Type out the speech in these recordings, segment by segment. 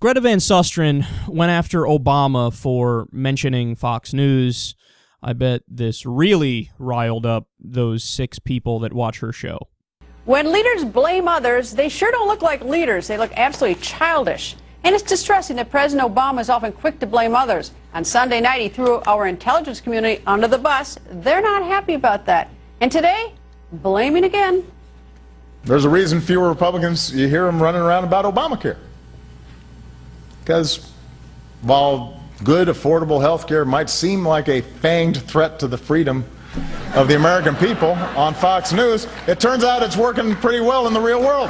Greta Van Susteren went after Obama for mentioning Fox News. I bet this really riled up those 6 people that watch her show. When leaders blame others, they sure don't look like leaders. They look absolutely childish. And it's distressing that President Obama is often quick to blame others. On Sunday night, he threw our intelligence community under the bus. They're not happy about that. And today, blaming again. There's a reason fewer Republicans, you hear them running around about Obamacare. Because while good, affordable health care might seem like a fanged threat to the freedom of the American people on Fox News, it turns out it's working pretty well in the real world.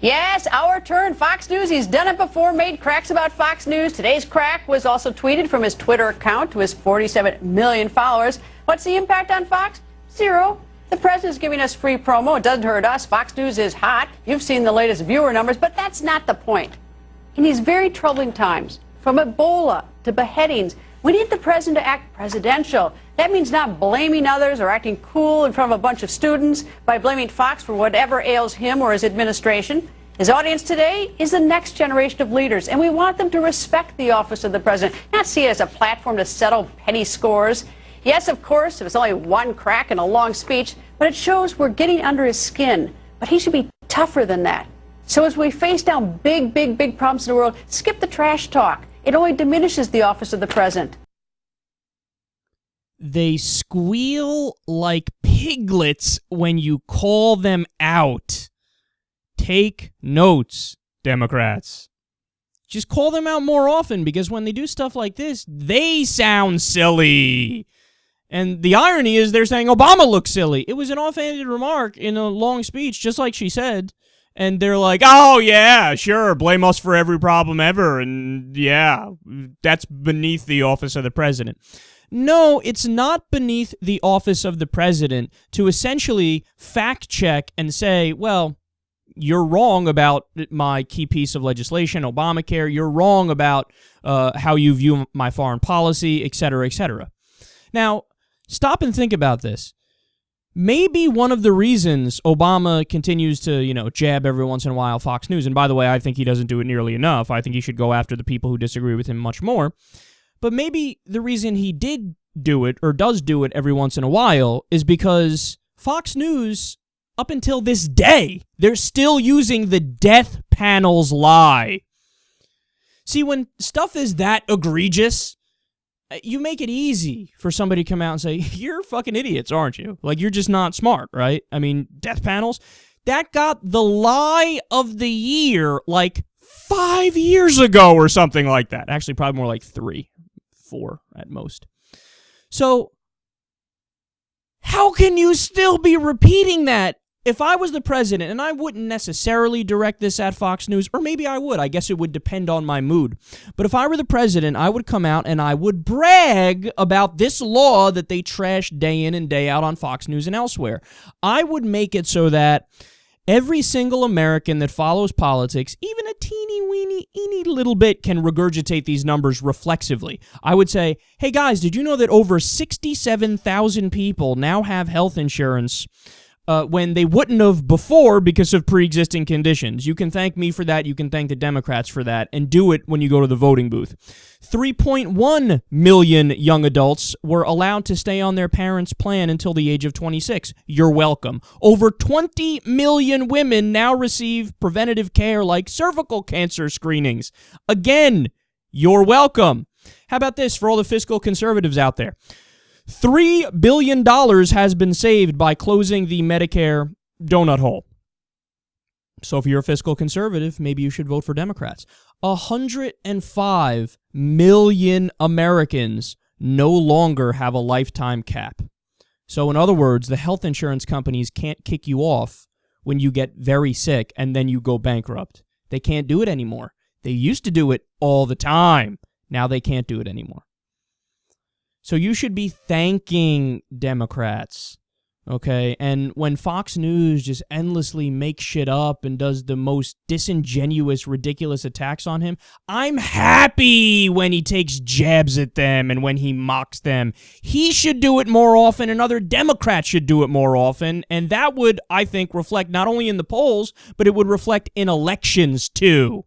Yes, our turn. Fox News. He's done it before, made cracks about Fox News. Today's crack was also tweeted from his Twitter account to his 47 million followers. What's the impact on Fox? 0. The president's giving us free promo. It doesn't hurt us. Fox News is hot. You've seen the latest viewer numbers, but that's not the point. In these very troubling times, from Ebola to beheadings, we need the president to act presidential. That means not blaming others or acting cool in front of a bunch of students by blaming Fox for whatever ails him or his administration. His audience today is the next generation of leaders, and we want them to respect the office of the president, not see it as a platform to settle petty scores. Yes, of course, it was only one crack in a long speech, but it shows we're getting under his skin. But he should be tougher than that. So as we face down big problems in the world, skip the trash talk. It only diminishes the office of the president. They squeal like piglets when you call them out. Take notes, Democrats. Just call them out more often, because when they do stuff like this, they sound silly. And the irony is they're saying Obama looks silly. It was an offhanded remark in a long speech, just like she said. And they're like, oh, yeah, sure, blame us for every problem ever. And, yeah, that's beneath the office of the president. No, it's not beneath the office of the president to essentially fact-check and say, well, you're wrong about my key piece of legislation, Obamacare. You're wrong about how you view my foreign policy, et cetera, et cetera. Now, stop and think about this. Maybe one of the reasons Obama continues to, jab every once in a while Fox News, and by the way, I think he doesn't do it nearly enough. I think he should go after the people who disagree with him much more. But maybe the reason he did do it, or does do it every once in a while, is because Fox News, up until this day, they're still using the death panel's lie. See, when stuff is that egregious, you make it easy for somebody to come out and say, you're fucking idiots, aren't you? Like, you're just not smart, right? I mean, death panels, that got the lie of the year like 5 years ago or something like that. Actually, probably more like 3, 4 at most. So, how can you still be repeating that? If I was the president, and I wouldn't necessarily direct this at Fox News, or maybe I would, I guess it would depend on my mood. But if I were the president, I would come out and I would brag about this law that they trash day in and day out on Fox News and elsewhere. I would make it so that every single American that follows politics, even a teeny little bit, can regurgitate these numbers reflexively. I would say, hey guys, did you know that over 67,000 people now have health insurance when they wouldn't have before because of pre-existing conditions? You can thank me for that. You can thank the Democrats for that. And do it when you go to the voting booth. 3.1 million young adults were allowed to stay on their parents' plan until the age of 26. You're welcome. Over 20 million women now receive preventative care like cervical cancer screenings. Again, you're welcome. How about this for all the fiscal conservatives out there? $3 billion has been saved by closing the Medicare donut hole. So if you're a fiscal conservative, maybe you should vote for Democrats. 105 million Americans no longer have a lifetime cap. So in other words, the health insurance companies can't kick you off when you get very sick and then you go bankrupt. They can't do it anymore. They used to do it all the time. Now they can't do it anymore. So you should be thanking Democrats, okay? And when Fox News just endlessly makes shit up and does the most disingenuous, ridiculous attacks on him, I'm happy when he takes jabs at them and when he mocks them. He should do it more often, and other Democrats should do it more often, and that would, I think, reflect not only in the polls, but it would reflect in elections, too.